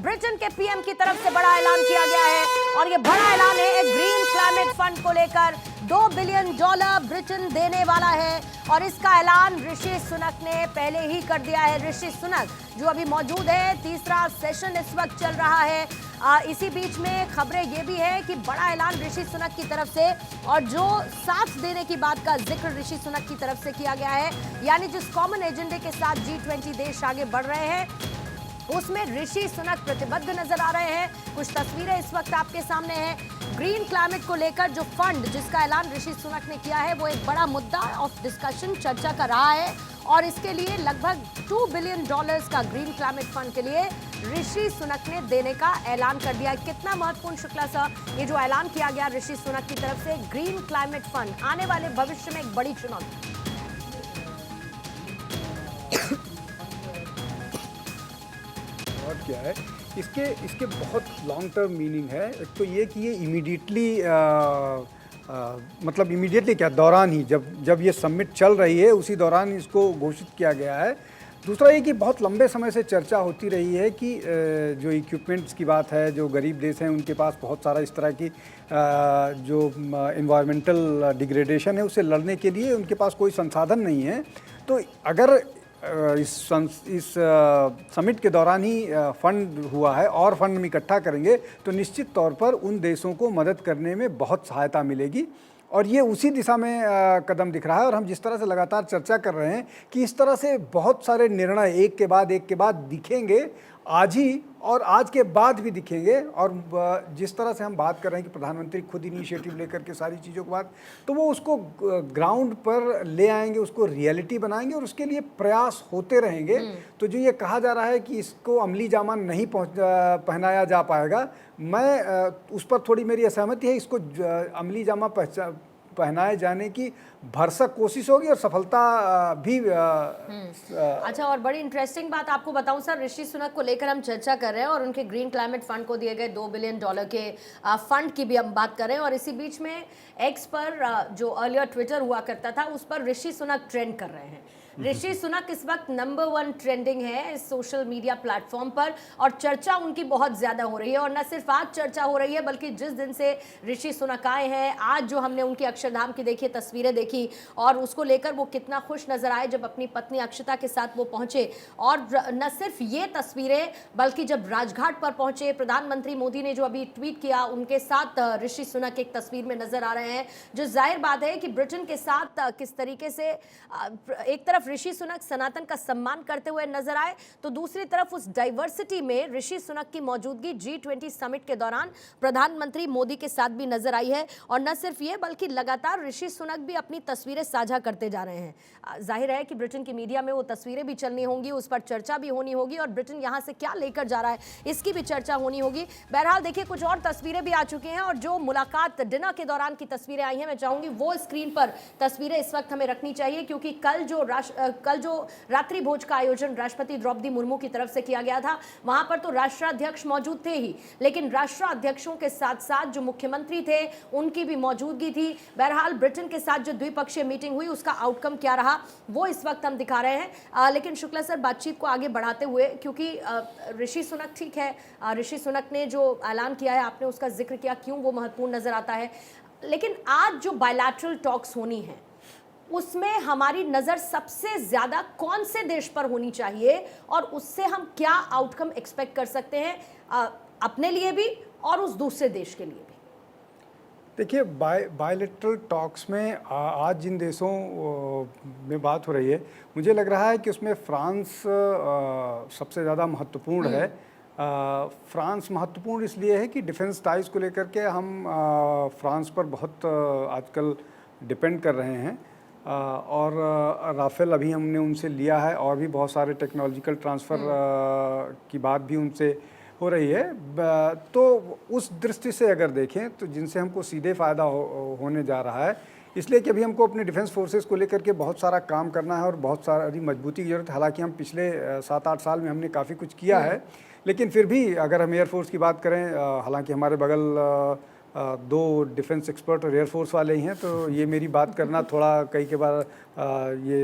Britain के PM की तरफ से बड़ा ऐलान किया गया है और ये बड़ा ऐलान है एक ग्रीन क्लाइमेट फंड को लेकर। $2 बिलियन ब्रिटेन देने वाला है और इसका ऐलान ऋषि सुनक ने पहले ही कर दिया है। ऋषि सुनक जो अभी मौजूद है, तीसरा सेशन इस वक्त चल रहा है। इसी बीच में खबरें ये भी है कि बड़ा ऐलान ऋषि सुनक की तरफ से और जो साथ देने की बात का जिक्र ऋषि सुनक की तरफ से किया गया है, यानी जिस कॉमन एजेंडे के साथ G20 देश आगे बढ़ रहे हैं उसमें ऋषि सुनक प्रतिबद्ध नजर आ रहे हैं। कुछ तस्वीरें इस वक्त आपके सामने हैं। ग्रीन क्लाइमेट को लेकर जो फंड जिसका ऐलान ऋषि सुनक ने किया है वो एक बड़ा मुद्दा ऑफ डिस्कशन चर्चा का रहा है और इसके लिए लगभग $2 बिलियन का ग्रीन क्लाइमेट फंड के लिए ऋषि सुनक ने देने का ऐलान कर दिया है। कितना महत्वपूर्ण शुक्ला सर ये जो ऐलान किया गया ऋषि सुनक की तरफ से ग्रीन क्लाइमेट फंड आने वाले भविष्य में एक बड़ी चुनौती। क्या है इसके बहुत लॉन्ग टर्म मीनिंग है। एक तो ये कि ये इमीडिएटली मतलब इमीडिएटली क्या दौरान ही जब ये समिट चल रही है उसी दौरान इसको घोषित किया गया है। दूसरा ये कि बहुत लंबे समय से चर्चा होती रही है कि जो इक्विपमेंट्स की बात है, जो गरीब देश हैं उनके पास बहुत सारा इस तरह की जो इन्वायरमेंटल डिग्रेडेशन है उससे लड़ने के लिए उनके पास कोई संसाधन नहीं है। तो अगर इस समिट के दौरान ही फंड हुआ है और फंड में इकट्ठा करेंगे तो निश्चित तौर पर उन देशों को मदद करने में बहुत सहायता मिलेगी और ये उसी दिशा में कदम दिख रहा है। और हम जिस तरह से लगातार चर्चा कर रहे हैं कि इस तरह से बहुत सारे निर्णय एक के बाद दिखेंगे, आज ही और आज के बाद भी दिखेंगे। और जिस तरह से हम बात कर रहे हैं कि प्रधानमंत्री खुद इनिशिएटिव लेकर के सारी चीज़ों के बाद तो वो उसको ग्राउंड पर ले आएंगे, उसको रियलिटी बनाएंगे और उसके लिए प्रयास होते रहेंगे। तो जो ये कहा जा रहा है कि इसको अमली जामा नहीं पहनाया जा पाएगा, मैं उस पर थोड़ी मेरी असहमति है। इसको अमली जामा पहनाए जाने की भरसक कोशिश होगी और सफलता भी अच्छा, और बड़ी इंटरेस्टिंग बात आपको बताऊं सर, ऋषि सुनक को लेकर हम चर्चा कर रहे हैं और उनके ग्रीन क्लाइमेट फंड को दिए गए $2 बिलियन के फंड की भी हम बात कर रहे हैं। और इसी बीच में एक्स पर जो अर्लियर ट्विटर हुआ करता था उस पर ऋषि सुनक ट्रेंड कर रहे हैं। ऋषि सुनक इस वक्त नंबर 1 ट्रेंडिंग है इस सोशल मीडिया प्लेटफॉर्म पर और चर्चा उनकी बहुत ज्यादा हो रही है। और न सिर्फ आज चर्चा हो रही है बल्कि जिस दिन से ऋषि सुनक आए हैं, आज जो हमने उनकी अक्षरधाम की देखी तस्वीरें देखी और उसको लेकर वो कितना खुश नजर आए जब अपनी पत्नी अक्षता के साथ वो पहुंचे। और न सिर्फ ये तस्वीरें बल्कि जब राजघाट पर पहुंचे, प्रधानमंत्री मोदी ने जो अभी ट्वीट किया उनके साथ ऋषि सुनक एक तस्वीर में नजर आ रहे हैं, जो जाहिर बात है कि ब्रिटेन के साथ किस तरीके से एक तरफ ऋषि सुनक सनातन का सम्मान करते हुए नजर आए तो दूसरी तरफ उस डाइवर्सिटी में ऋषि सुनक की मौजूदगी G20 समिट के दौरान प्रधानमंत्री मोदी के साथ भी नजर आई है। और न सिर्फ ये बल्कि लगातार ऋषि सुनक भी अपनी तस्वीरें साझा करते जा रहे हैं। जाहिर है कि ब्रिटेन की मीडिया में वो तस्वीरें भी चलनी होंगी, उस पर चर्चा भी होनी होगी और ब्रिटेन यहां से क्या लेकर जा रहा है इसकी भी चर्चा होनी होगी। बहरहाल देखिए, कुछ और तस्वीरें भी आ चुकी हैं और जो मुलाकात डिनर के दौरान की तस्वीरें आई हैं मैं चाहूंगी वो स्क्रीन पर तस्वीरें इस वक्त हमें रखनी चाहिए, क्योंकि कल जो रात्रि भोज का आयोजन राष्ट्रपति द्रौपदी मुर्मू की तरफ से किया गया था वहां पर तो राष्ट्राध्यक्ष मौजूद थे ही, लेकिन राष्ट्राध्यक्षों के साथ साथ जो मुख्यमंत्री थे उनकी भी मौजूदगी थी। बहरहाल ब्रिटेन के साथ जो द्विपक्षीय मीटिंग हुई उसका आउटकम क्या रहा वो इस वक्त हम दिखा रहे हैं। लेकिन शुक्ला सर, बातचीत को आगे बढ़ाते हुए, क्योंकि ऋषि सुनक ठीक है, ऋषि सुनक ने जो ऐलान किया है आपने उसका जिक्र किया, क्यों वो महत्वपूर्ण नजर आता है, लेकिन आज जो बायलैटरल टॉक्स होनी है उसमें हमारी नजर सबसे ज्यादा कौन से देश पर होनी चाहिए और उससे हम क्या आउटकम एक्सपेक्ट कर सकते हैं अपने लिए भी और उस दूसरे देश के लिए भी? देखिए, बायलैटरल टॉक्स में आज जिन देशों में बात हो रही है मुझे लग रहा है कि उसमें फ्रांस सबसे ज़्यादा महत्वपूर्ण है। फ्रांस महत्वपूर्ण इसलिए है कि डिफेंस टाइज को लेकर के हम फ्रांस पर बहुत आजकल डिपेंड कर रहे हैं और राफेल अभी हमने उनसे लिया है और भी बहुत सारे टेक्नोलॉजिकल ट्रांसफ़र की बात भी उनसे हो रही है। तो उस दृष्टि से अगर देखें तो जिनसे हमको सीधे फ़ायदा होने जा रहा है, इसलिए कि अभी हमको अपने डिफेंस फोर्सेस को लेकर के बहुत सारा काम करना है और बहुत सारी मजबूती की जरूरत है। हालांकि हम पिछले 7-8 साल में हमने काफ़ी कुछ किया है, लेकिन फिर भी अगर हम एयरफोर्स की बात करें, हालांकि हमारे बगल 2 डिफेंस एक्सपर्ट और एयरफोर्स वाले ही हैं, तो ये मेरी बात करना थोड़ा कई के बार ये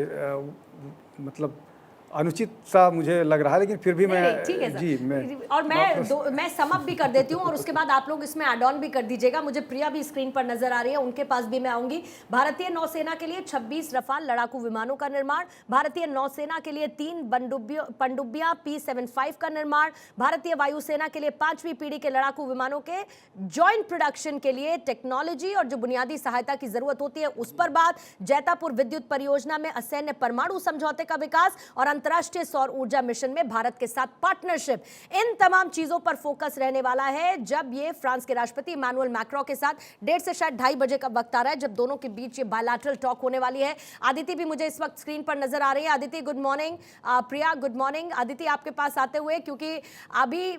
मतलब अनुचित सा मुझे लग रहा है, लेकिन फिर भी मैं ठीक है सर। जी और मैं सम अप भी कर देती हूँ और उसके बाद आप लोग इसमें ऐड ऑन भी कर दीजिएगा। मुझे प्रिया भी स्क्रीन पर नजर आ रही है, उनके पास भी मैं आऊंगी। भारतीय नौसेना के लिए 26 रफाल लड़ाकू विमानों का निर्माण, भारतीय नौसेना के लिए 3 पनडुब्बियां P-75 का निर्माण, भारतीय वायुसेना के लिए 5वीं पीढ़ी के लड़ाकू विमानों के जॉइंट प्रोडक्शन के लिए टेक्नोलॉजी और जो बुनियादी सहायता की जरूरत होती है उस पर बात, जैतापुर विद्युत परियोजना में असैन्य परमाणु समझौते का विकास और अंतर्राष्ट्रीय सौर ऊर्जा मिशन में भारत के साथ पार्टनरशिप, इन तमाम चीजों पर फोकस रहने वाला है जब ये फ्रांस के राष्ट्रपति इमैनुअल मैक्रों के साथ 1:30 से शायद 2:30 बजे का वक्त आ रहा है, जब दोनों के बीच ये बायलैटरल टॉक होने वाली है। आदिति भी मुझे इस वक्त स्क्रीन पर नजर आ रही है। आदिति गुड मॉर्निंग, प्रिया गुड मॉर्निंग। आदिति आपके पास आते हुए, क्योंकि अभी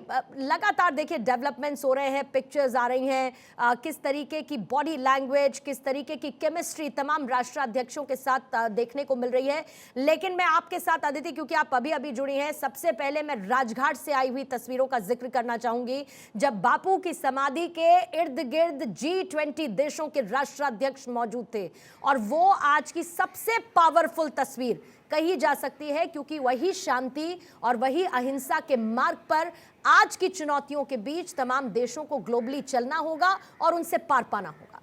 लगातार देखिए डेवलपमेंट्स हो रहे हैं, पिक्चर्स आ रही हैं, किस तरीके की बॉडी लैंग्वेज, किस तरीके की केमिस्ट्री तमाम राष्ट्राध्यक्षों के साथ देखने को मिल रही है। लेकिन मैं आपके साथ आदिति, क्योंकि आप अभी अभी जुड़ी हैं, सबसे पहले मैं राजघाट से आई हुई तस्वीरों का जिक्र करना चाहूंगी, जब बापू की समाधि के इर्द गिर्द G20 देशों के राष्ट्राध्यक्ष मौजूद थे। और वो आज की सबसे पावरफुल तस्वीर कही जा सकती है, क्योंकि वही शांति और वही अहिंसा के मार्ग पर आज की चुनौतियों के बीच तमाम देशों को ग्लोबली चलना होगा और उनसे पार पाना होगा।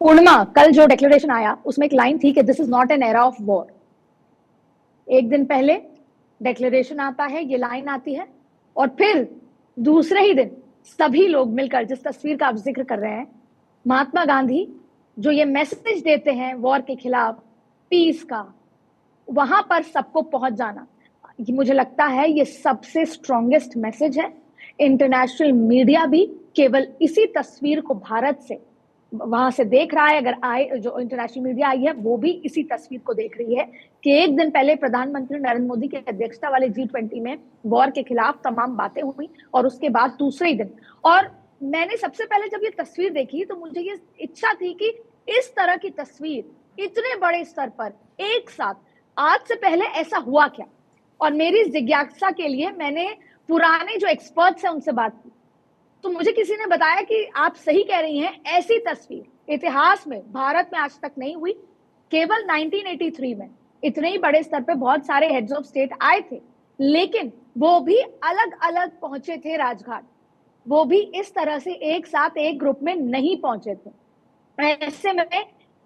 पूर्णिमा, कल जो डिक्लेरेशन आया उसमें एक लाइन थी कि this is not an era of war. एक दिन पहले डिक्लेरेशन आता है, ये लाइन आती है, और फिर दूसरे ही दिन सभी लोग मिलकर, जिस तस्वीर का आप जिक्र कर रहे हैं, महात्मा गांधी जो ये मैसेज देते हैं वॉर के खिलाफ, पीस का, वहां पर सबको पहुंच जाना, मुझे लगता है ये सबसे स्ट्रॉन्गेस्ट मैसेज है। इंटरनेशनल मीडिया भी केवल इसी तस्वीर को भारत से वहां से देख रहा है। अगर आए, जो इंटरनेशनल मीडिया आई है वो भी इसी तस्वीर को देख रही है कि एक दिन पहले प्रधानमंत्री नरेंद्र मोदी की अध्यक्षता वाले G20 में वॉर के खिलाफ तमाम बातें हुई, और उसके बाद दूसरे ही दिन, और मैंने सबसे पहले जब ये तस्वीर देखी तो मुझे ये इच्छा थी कि इस तरह की तस्वीर इतने बड़े स्तर पर एक साथ, आज से पहले ऐसा हुआ क्या। और मेरी जिज्ञासा के लिए मैंने पुराने जो एक्सपर्ट्स हैं उनसे बात की, तो मुझे किसी ने बताया कि आप सही कह रही हैं, ऐसी तस्वीर इतिहास में भारत में आज तक नहीं हुई। केवल 1983 में इतने ही बड़े स्तर पे बहुत सारे हेड्स ऑफ स्टेट आए थे, लेकिन वो भी अलग अलग पहुंचे थे राजघाट, वो भी इस तरह से एक साथ एक ग्रुप में नहीं पहुंचे थे। ऐसे में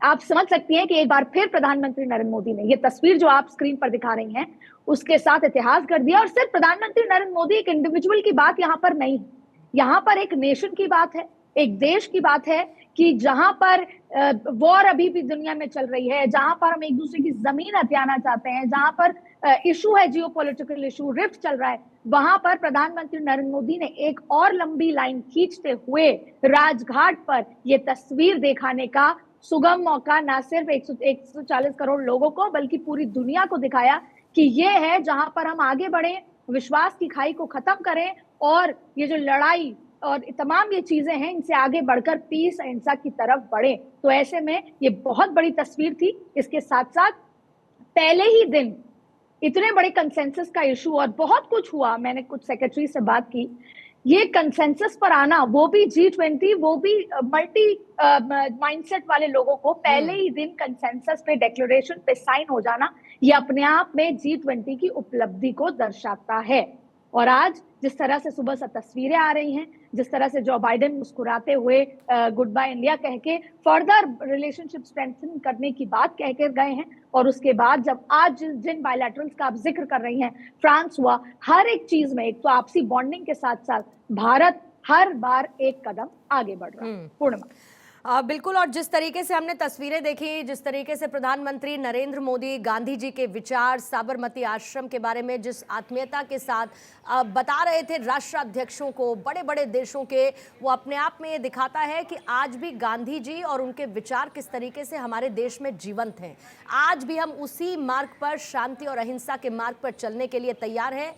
आप समझ सकती हैं कि एक बार फिर प्रधानमंत्री नरेंद्र मोदी ने ये तस्वीर जो आप स्क्रीन पर दिखा रही हैं उसके साथ इतिहास कर दिया। और सिर्फ प्रधानमंत्री नरेंद्र मोदी, एक इंडिविजुअल की बात यहाँ पर नहीं है, यहाँ पर एक नेशन की बात है, एक देश की बात है कि जहां पर वॉर अभी भी दुनिया में चल रही है, जहां पर हम एक दूसरे की जमीन हथियाना चाहते हैं, जहां पर इशू है, जियोपॉलिटिकल इशू, रिफ्ट चल रहा है, वहां पर प्रधानमंत्री नरेंद्र मोदी ने एक और लंबी लाइन खींचते हुए राजघाट पर यह तस्वीर दिखाने का सुगम मौका ना सिर्फ 140 करोड़ लोगों को बल्कि पूरी दुनिया को दिखाया कि ये है जहां पर हम आगे बढ़े, विश्वास की खाई को खत्म करें, और ये जो लड़ाई और तमाम ये चीजें हैं इनसे आगे बढ़कर पीस, अहिंसा की तरफ बढ़े। तो ऐसे में ये बहुत बड़ी तस्वीर थी। इसके साथ साथ पहले ही दिन इतने बड़े कंसेंसस का इशू और बहुत कुछ हुआ, मैंने कुछ सेक्रेटरी से बात की, ये कंसेंसस पर आना, वो भी G20, वो भी मल्टी माइंडसेट वाले लोगों को पहले ही दिन कंसेंसस पे, डिक्लेरेशन पे साइन हो जाना, ये अपने आप में G20 की उपलब्धि को दर्शाता है। और आज जिस तरह से सुबह से तस्वीरें आ रही हैं, जिस तरह से जो बाइडेन मुस्कुराते हुए गुड बाय इंडिया कह के फर्दर रिलेशनशिप स्ट्रेंथन करने की बात कह कर गए हैं, और उसके बाद जब आज जिन बायलैटरल्स का आप जिक्र कर रही हैं, फ्रांस हुआ, हर एक चीज में एक तो आपसी बॉन्डिंग के साथ साथ भारत हर बार एक कदम आगे बढ़ रहा है। पूर्णिमा, बिल्कुल। और जिस तरीके से हमने तस्वीरें देखी, जिस तरीके से प्रधानमंत्री नरेंद्र मोदी गांधी जी के विचार, साबरमती आश्रम के बारे में जिस आत्मीयता के साथ बता रहे थे राष्ट्राध्यक्षों को, बड़े बड़े देशों के, वो अपने आप में ये दिखाता है कि आज भी गांधी जी और उनके विचार किस तरीके से हमारे देश में जीवंत हैं। आज भी हम उसी मार्ग पर, शांति और अहिंसा के मार्ग पर चलने के लिए तैयार हैं।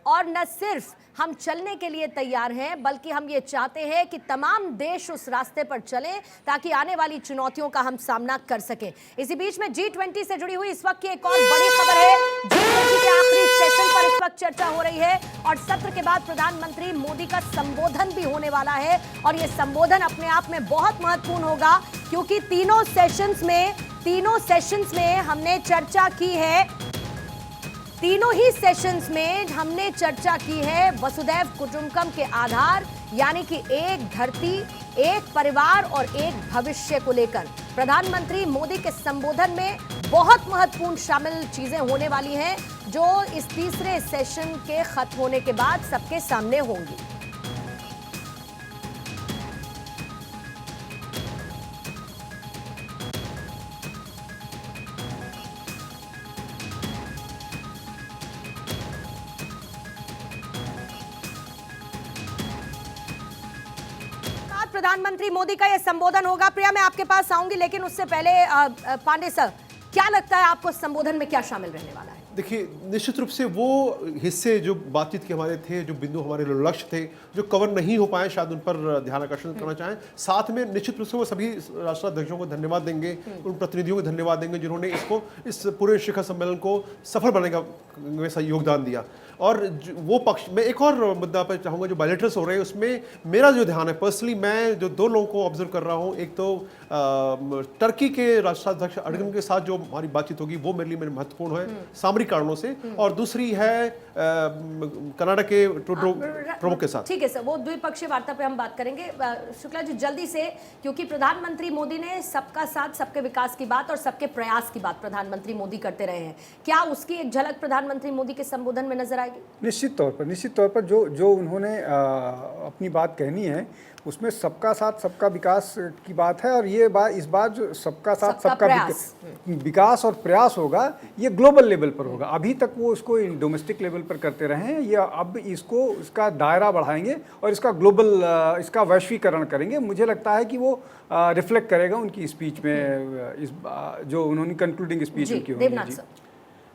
और न सिर्फ हम चलने के लिए तैयार हैं, बल्कि हम ये चाहते हैं कि तमाम देश उस रास्ते पर चलें ताकि आने वाली चुनौतियों का हम सामना कर सकें। इसी बीच में G20 से जुड़ी हुई इस वक्त की एक और बड़ी खबर है। G20 के आखिरी सेशन पर इस वक्त चर्चा हो रही है और सत्र के बाद प्रधानमंत्री मोदी का संबोधन भी होने वाला है। और ये संबोधन अपने आप में बहुत महत्वपूर्ण होगा, क्योंकि तीनों सेशंस में तीनों सेशंस में हमने चर्चा की है, तीनों ही सेशंस में हमने चर्चा की है वसुधैव कुटुंबकम के आधार, यानी कि एक धरती, एक परिवार और एक भविष्य को लेकर। प्रधानमंत्री मोदी के संबोधन में बहुत महत्वपूर्ण शामिल चीजें होने वाली हैं, जो इस तीसरे सेशन के खत्म होने के बाद सबके सामने होंगी। प्रधानमंत्री मोदी का यह संबोधन होगा। प्रिया, मैं आपके पास आऊंगी, लेकिन उससे पहले पांडे सर, क्या लगता है आपको संबोधन में क्या शामिल रहने वाला है? देखिए, निश्चित रूप से वो हिस्से जो बातचीत के हमारे थे, जो बिंदु हमारे लक्ष्य थे, जो कवर नहीं हो पाए, शायद उन पर ध्यान आकर्षण करना चाहें। साथ में निश्चित रूप से वो सभी राष्ट्राध्यक्षों को धन्यवाद देंगे, उन प्रतिनिधियों को धन्यवाद देंगे जिन्होंने इस पूरे शिखर सम्मेलन को सफल बनाने में योगदान दिया। और वो पक्ष में एक और मुद्दा पर चाहूँगा, जो बायलैटरल्स हो रहे हैं उसमें मेरा जो ध्यान है, पर्सनली मैं जो 2 लोगों को ऑब्जर्व कर रहा हूँ, एक तो टर्की के राष्ट्राध्यक्ष अर्डोगन के साथ जो हमारी बातचीत होगी वो मेरे लिए महत्वपूर्ण है सामरिक कारणों से, और दूसरी है कनाडा के ट्रूडो प्रमुख के साथ। ठीक है सर, वो द्विपक्षीय वार्ता पे हम बात करेंगे। शुक्ला जी, जल्दी से, क्योंकि प्रधानमंत्री मोदी ने सबका साथ, सबके विकास की बात और सबके प्रयास की बात प्रधानमंत्री मोदी करते रहे हैं, क्या उसकी एक झलक प्रधानमंत्री मोदी के संबोधन में नजर आएगी? निश्चित तौर पर जो उन्होंने अपनी बात कहनी है उसमें सबका साथ सबका विकास की बात है, और ये बात, इस बार जो सबका साथ सबका विकास और प्रयास होगा, ये ग्लोबल लेवल पर होगा। अभी तक वो इसको डोमेस्टिक लेवल पर करते रहे हैं, ये अब इसका दायरा बढ़ाएंगे और इसका ग्लोबल, इसका वैश्वीकरण करेंगे। मुझे लगता है कि वो रिफ्लेक्ट करेगा उनकी स्पीच में, इस जो उन्होंने कंक्लूडिंग स्पीच की होगी।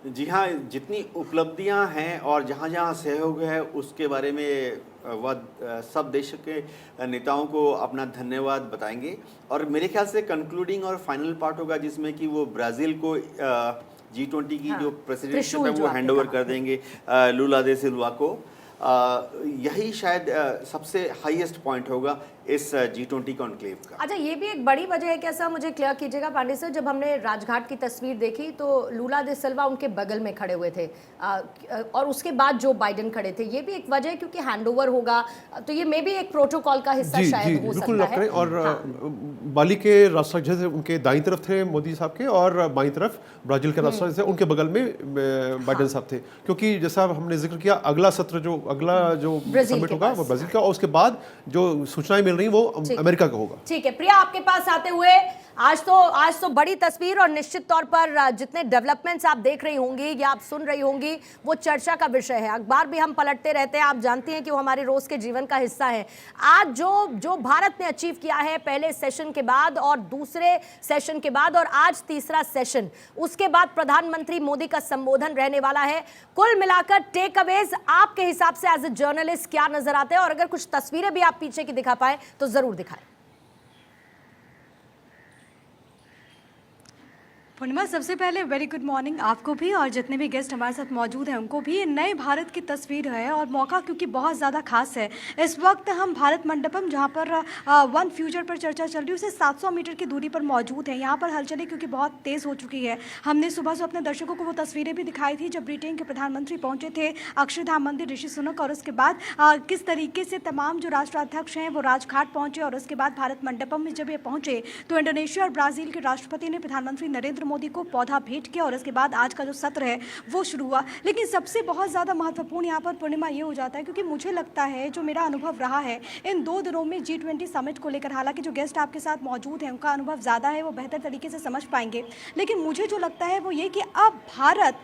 जी हाँ, जितनी उपलब्धियां हैं और जहाँ जहाँ सहयोग है उसके बारे में वह सब देश के नेताओं को अपना धन्यवाद बताएंगे। और मेरे ख्याल से कंक्लूडिंग और फाइनल पार्ट होगा जिसमें कि वो ब्राज़ील को G20 की जो प्रेसिडेंटशिप है वो हैंडओवर कर देंगे लूला दे सिल्वा को। यही शायद सबसे हाईएस्ट पॉइंट होगा इस G20 कॉन्क्लेव का। अच्छा, ये भी एक बड़ी वजह है क्या सर, मुझे क्लियर कीजिएगा पांडे सर, जब हमने राजघाट की तस्वीर देखी तो लूला दे सिल्वा उनके बगल में खड़े हुए थे और उसके बाद जो बाइडेन खड़े थे, ये भी एक वजह है क्योंकि हैंडओवर होगा, तो ये मे भी एक प्रोटोकॉल का हिस्सा शायद हो सकता है। और बाली के राष्ट्राध्यक्ष उनके दाईं तरफ थे मोदी साहब के, और बाईं तरफ ब्राजील के राष्ट्राध्यक्ष उनके बगल में बाइडेन साहब थे, क्योंकि जैसा हमने जिक्र किया, अगला जो समिट होगा वो ब्राजील का, और उसके बाद जो सूचनाएं मिल रही वो अमेरिका का होगा। ठीक है प्रिया, आपके पास आते हुए आज तो बड़ी तस्वीर, और निश्चित तौर पर जितने डेवलपमेंट्स आप देख रही होंगी या आप सुन रही होंगी वो चर्चा का विषय है। अखबार भी हम पलटते रहते हैं, आप जानती हैं कि वो हमारे रोज के जीवन का हिस्सा है। आज जो भारत ने अचीव किया है पहले सेशन के बाद और दूसरे सेशन के बाद और आज तीसरा सेशन, उसके बाद प्रधानमंत्री मोदी का संबोधन रहने वाला है। कुल मिलाकर टेक अवेज आपके हिसाब से एज ए जर्नलिस्ट क्या नजर आते हैं, और अगर कुछ तस्वीरें भी आप पीछे की दिखा पाए तो जरूर दिखाएं। पूर्णिमा, सबसे पहले वेरी गुड मॉर्निंग आपको भी और जितने भी गेस्ट हमारे साथ मौजूद हैं उनको भी। नए भारत की तस्वीर है और मौका क्योंकि बहुत ज़्यादा खास है। इस वक्त हम भारत मंडपम, जहां पर वन फ्यूचर पर चर्चा चल रही है, उसे 700 मीटर की दूरी पर मौजूद है। यहाँ पर हलचलें क्योंकि बहुत तेज़ हो चुकी है। हमने सुबह से अपने दर्शकों को वो तस्वीरें भी दिखाई थी जब ब्रिटेन के प्रधानमंत्री पहुँचे थे अक्षरधाम मंदिर, ऋषि सुनक, और उसके बाद किस तरीके से तमाम जो राष्ट्राध्यक्ष हैं वो राजघाट पहुँचे, और उसके बाद भारत मंडपम में जब ये पहुँचे तो इंडोनेशिया और ब्राज़ील के राष्ट्रपति ने प्रधानमंत्री नरेंद्र मोदी को पौधा भेंट किया, और उसके बाद आज का जो सत्र है वो शुरू हुआ। लेकिन सबसे बहुत ज़्यादा महत्वपूर्ण यहाँ पर पूर्णिमा ये हो जाता है, क्योंकि मुझे लगता है जो मेरा अनुभव रहा है इन 2 दिनों में G20 समिट को लेकर, हालांकि जो गेस्ट आपके साथ मौजूद हैं उनका अनुभव ज़्यादा है, वो बेहतर तरीके से समझ पाएंगे, लेकिन मुझे जो लगता है वो ये कि अब भारत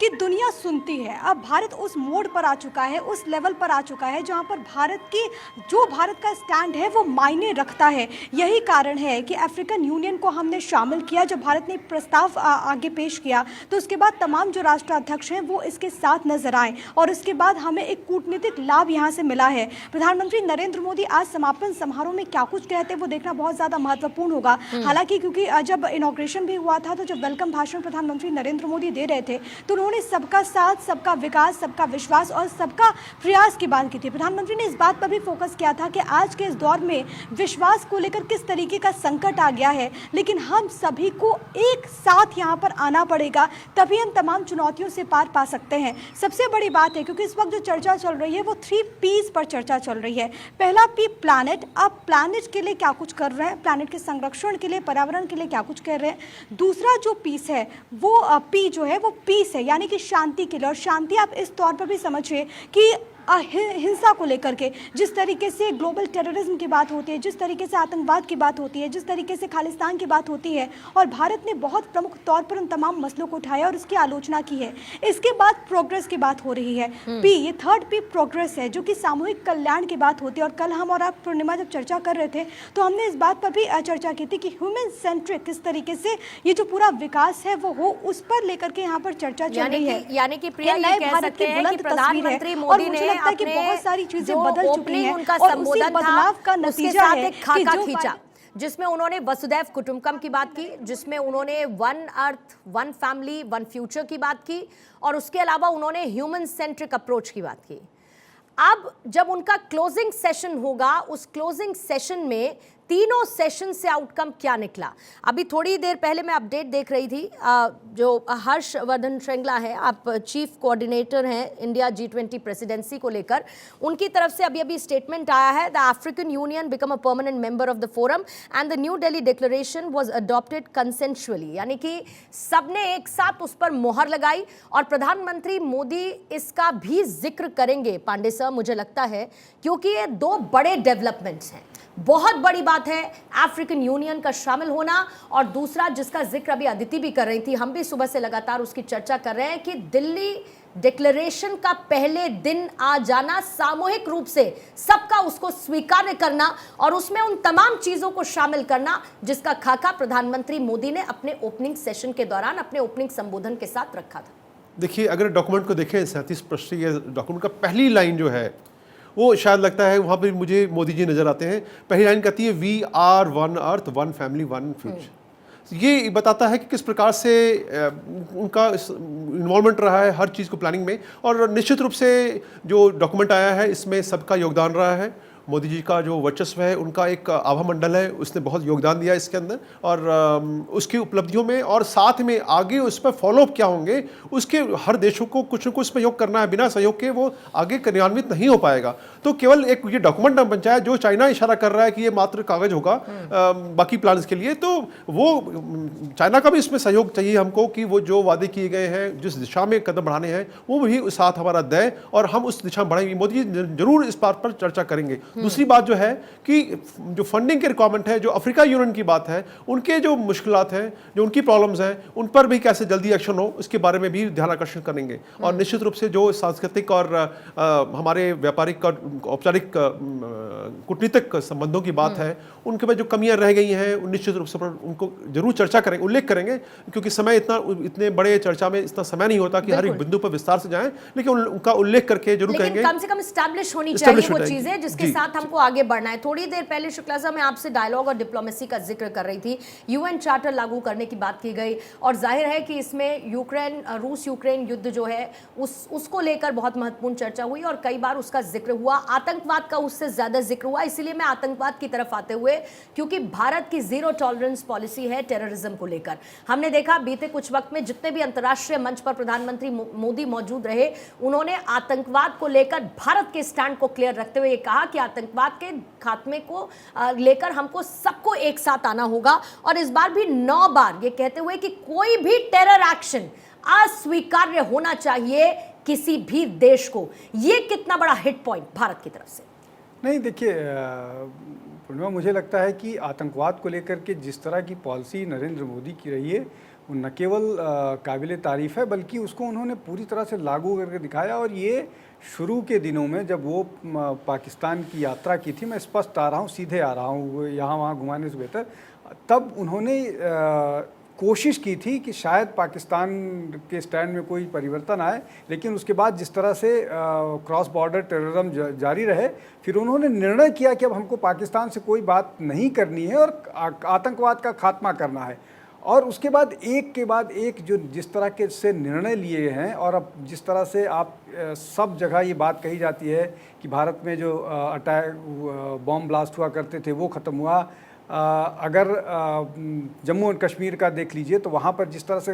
कि दुनिया सुनती है। अब भारत उस मोड़ पर आ चुका है, उस लेवल पर आ चुका है जहां पर भारत का स्टैंड है वो मायने रखता है। यही कारण है कि अफ्रीकन यूनियन को हमने शामिल किया। जब भारत ने प्रस्ताव आगे पेश किया तो उसके बाद तमाम जो राष्ट्राध्यक्ष हैं वो इसके साथ नजर आए, और उसके बाद हमें एक कूटनीतिक लाभ यहाँ से मिला है। प्रधानमंत्री नरेंद्र मोदी आज समापन समारोह में क्या कुछ कहते हैं वो देखना बहुत ज़्यादा महत्वपूर्ण होगा। हालांकि क्योंकि जब इनॉग्रेशन भी हुआ था तो जब वेलकम भाषण प्रधानमंत्री नरेंद्र मोदी दे रहे थे तो उन्होंने उन्होंने सबका साथ, सबका विकास, सबका विश्वास और सबका प्रयास की बात की थी। प्रधानमंत्री ने इस बात पर भी फोकस किया था कि आज के इस दौर में विश्वास को लेकर किस तरीके का संकट आ गया है, लेकिन हम सभी को एक साथ यहाँ पर आना पड़ेगा, तभी हम तमाम चुनौतियों से पार पा सकते हैं। सबसे बड़ी बात है, क्योंकि इस वक्त जो चर्चा चल रही है वो 3 P's पर चर्चा चल रही है। पहला P प्लैनेट, आप प्लैनेट के लिए क्या कुछ कर रहे हैं, प्लैनेट के संरक्षण के लिए, पर्यावरण के लिए क्या कुछ कर रहे हैं। दूसरा जो पीस है वो P जो है वो पीस है, यानी कि शांति के लिए। और शांति आप इस तौर पर भी समझिए कि हिंसा को लेकर के जिस तरीके से ग्लोबल टेररिज्म की बात होती है, जिस तरीके से आतंकवाद की बात होती है, जिस तरीके से खालिस्तान की बात होती है, और भारत ने बहुत प्रमुख तौर पर उन तमाम मसलों को उठाया और उसकी आलोचना की है। इसके बाद प्रोग्रेस की बात हो रही है। P, ये 3rd P प्रोग्रेस है, जो कि सामूहिक कल्याण की बात होती है। और कल हम और आप पूर्णिमा जब चर्चा कर रहे थे तो हमने इस बात पर भी चर्चा की थी कि ह्यूमन सेंट्रिक किस तरीके से ये जो पूरा विकास है वो हो, उस पर लेकर के यहाँ पर चर्चा चल रही है। यानी कि प्रिया, ये कह सकते हैं कि प्रधानमंत्री मोदी ने कि बहुत सारी चीजें बदल चुकी हैं उनका और उसी संबोधन बदलाव का नतीजा है एक खाका खींचा, जिसमें उन्होंने वसुदैव कुटुंबकम की बात की, जिसमें उन्होंने 1 अर्थ 1 फैमिली 1 फ्यूचर की बात की, और उसके अलावा उन्होंने ह्यूमन सेंट्रिक अप्रोच की बात की। अब जब उनका क्लोजिंग सेशन होगा, उस क्लोजिंग सेशन में तीनों सेशन से आउटकम क्या निकला। अभी थोड़ी देर पहले मैं अपडेट देख रही थी, जो हर्षवर्धन श्रृंगला है, आप चीफ कोऑर्डिनेटर हैं इंडिया G20 प्रेसिडेंसी को लेकर, उनकी तरफ से अभी अभी स्टेटमेंट आया है, the African Union become a permanent member of the forum and the New Delhi declaration was adopted consensually, यानी कि सबने एक साथ उस पर मोहर लगाई। और प्रधानमंत्री मोदी इसका भी जिक्र करेंगे पांडे साहब, मुझे लगता है, क्योंकि ये 2 बड़े डेवलपमेंट्स हैं। बहुत बड़ी बात है अफ्रीकन यूनियन का शामिल होना, और दूसरा जिसका जिक्र अभी अदिति भी कर रही थी, हम भी सुबह से लगातार उसकी चर्चा कर रहे हैं, कि दिल्ली डिक्लेरेशन का पहले दिन आ जाना, सामूहिक रूप से सबका उसको स्वीकार करना और उसमें उन तमाम चीजों को शामिल करना जिसका खाका प्रधानमंत्री मोदी ने अपने ओपनिंग सेशन के दौरान अपने ओपनिंग संबोधन के साथ रखा था। देखिए, अगर डॉक्यूमेंट को देखें 37 पृष्ठीय डॉक्यूमेंट का पहली लाइन जो है वो शायद लगता है वहाँ पर मुझे मोदी जी नज़र आते हैं। पहली लाइन कहती है we are 1 earth 1 family 1 future. ये बताता है कि किस प्रकार से उनका इन्वॉल्वमेंट रहा है हर चीज़ को प्लानिंग में, और निश्चित रूप से जो डॉक्यूमेंट आया है इसमें सबका योगदान रहा है। मोदी जी का जो वर्चस्व है, उनका एक आभा मंडल है, उसने बहुत योगदान दिया इसके अंदर, और उसकी उपलब्धियों में, और साथ में आगे उस पर फॉलोअप क्या होंगे, उसके हर देशों को कुछ न कुछ सहयोग करना है। बिना सहयोग के वो आगे क्रियान्वित नहीं हो पाएगा। तो केवल एक ये डॉक्यूमेंट ना बन जाए, जो चाइना इशारा कर रहा है कि ये मात्र कागज होगा बाकी प्लान्स के लिए, तो वो चाइना का भी इसमें सहयोग चाहिए हमको, कि वो जो वादे किए गए हैं, जिस दिशा में कदम बढ़ाने हैं, वो भी साथ हमारा दे और हम उस दिशा में बढ़ाएंगे। मोदी जी जरूर इस बात पर चर्चा करेंगे। दूसरी बात जो है कि जो फंडिंग के रिक्वायरमेंट है, जो अफ्रीका यूनियन की बात है, उनके जो मुश्किलात हैं, जो उनकी प्रॉब्लम्स हैं, उन पर भी कैसे जल्दी एक्शन हो, इसके बारे में भी ध्यान आकर्षण करेंगे। और निश्चित रूप से जो सांस्कृतिक और हमारे व्यापारिक और औपचारिक कूटनीतिक संबंधों की बात है, उनके में जो कमियां रह गई हैं, निश्चित रूप से उनको जरूर चर्चा करेंगे, उल्लेख करेंगे, क्योंकि समय इतने बड़े चर्चा में इतना समय नहीं होता कि हर एक बिंदु पर विस्तार से जाएं, लेकिन उनका उल्लेख करके जरूर कहेंगे। कम से कम एस्टैब्लिश होनी चाहिए वो चीजें जिसके साथ हमको आगे बढ़ना है। थोड़ी देर पहले शुक्ला साहब, मैं आपसे डायलॉग और डिप्लोमेसी का जिक्र कर रही थी, यूएन चार्टर लागू करने की बात की गई, और जाहिर है कि इसमें रूस यूक्रेन युद्ध जो है उसको लेकर बहुत महत्वपूर्ण चर्चा हुई और कई बार उसका जिक्र हुआ। आतंकवाद का उससे ज्यादा जिक्र हुआ, इसीलिए मैं आतंकवाद की तरफ आते हुए, क्योंकि भारत की 0 टॉलरेंस पॉलिसी है टेररिज्म को लेकर। हमने देखा बीते कुछ वक्त में जितने भी अंतर्राष्ट्रीय मंच पर प्रधानमंत्री मोदी मौजूद रहे, उन्होंने आतंकवाद को लेकर भारत के स्टैंड को क्लियर रखते हुए कहा कि आतंकवाद के खात्मे को लेकर हमको सबको एक साथ आना होगा, और इस बार भी 9 बार ये कहते हुए कि कोई भी टेरर एक्शन अस्वीकार्य होना चाहिए किसी भी देश को। ये कितना बड़ा हिट पॉइंट भारत की तरफ से? नहीं, देखिए पूर्णिमा, मुझे लगता है कि आतंकवाद को लेकर के जिस तरह की पॉलिसी नरेंद्र मोदी की रही है, वो न केवल काबिल तारीफ़ है, बल्कि उसको उन्होंने पूरी तरह से लागू करके दिखाया। और ये शुरू के दिनों में जब वो पाकिस्तान की यात्रा की थी, मैं स्पष्ट आ रहा हूँ, सीधे आ रहा हूँ, यहाँ वहाँ घुमाने से बेहतर, तब उन्होंने कोशिश की थी कि शायद पाकिस्तान के स्टैंड में कोई परिवर्तन आए, लेकिन उसके बाद जिस तरह से क्रॉस बॉर्डर टेररिज्म जारी रहे, फिर उन्होंने निर्णय किया कि अब हमको पाकिस्तान से कोई बात नहीं करनी है और आतंकवाद का खात्मा करना है। और उसके बाद एक जो जिस तरह के से निर्णय लिए हैं, और अब जिस तरह से आप सब जगह ये बात कही जाती है कि भारत में जो अटैक बॉम्ब ब्लास्ट हुआ करते थे वो ख़त्म हुआ। अगर जम्मू एंड कश्मीर का देख लीजिए तो वहाँ पर जिस तरह से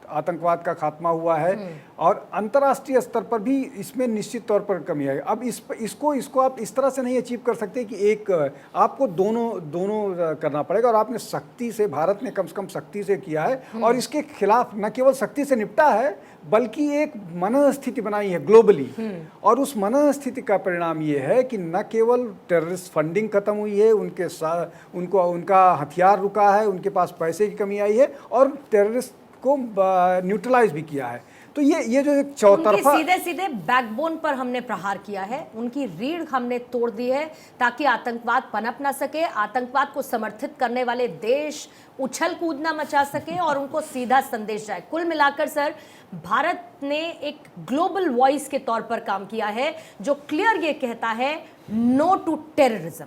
आतंकवाद का खात्मा हुआ है, और अंतर्राष्ट्रीय स्तर पर भी इसमें निश्चित तौर पर कमी है। अब इसको आप इस तरह से नहीं अचीव कर सकते कि एक आपको दोनों करना पड़ेगा, और आपने सख्ती से, भारत ने कम से कम सख्ती से किया है, और इसके खिलाफ न केवल सख्ती से निपटा है बल्कि एक मनस्थिति बनाई है ग्लोबली। और उस मनस्थिति का परिणाम ये है कि न केवल टेररिस्ट फंडिंग खत्म हुई है, उनका हथियार रुका है, उनके पास पैसे की कमी आई है, और टेररिस्ट को न्यूट्रलाइज भी किया है। तो ये जो एक चौतरफा, सीधे सीधे बैकबोन पर हमने प्रहार किया है, उनकी रीढ़ हमने तोड़ दी है ताकि आतंकवाद पनप ना सके, आतंकवाद को समर्थित करने वाले देश उछल कूद ना मचा सके और उनको सीधा संदेश जाए। कुल मिलाकर सर, भारत ने एक ग्लोबल वॉइस के तौर पर काम किया है जो क्लियर ये कहता है नो टू टेररिज्म।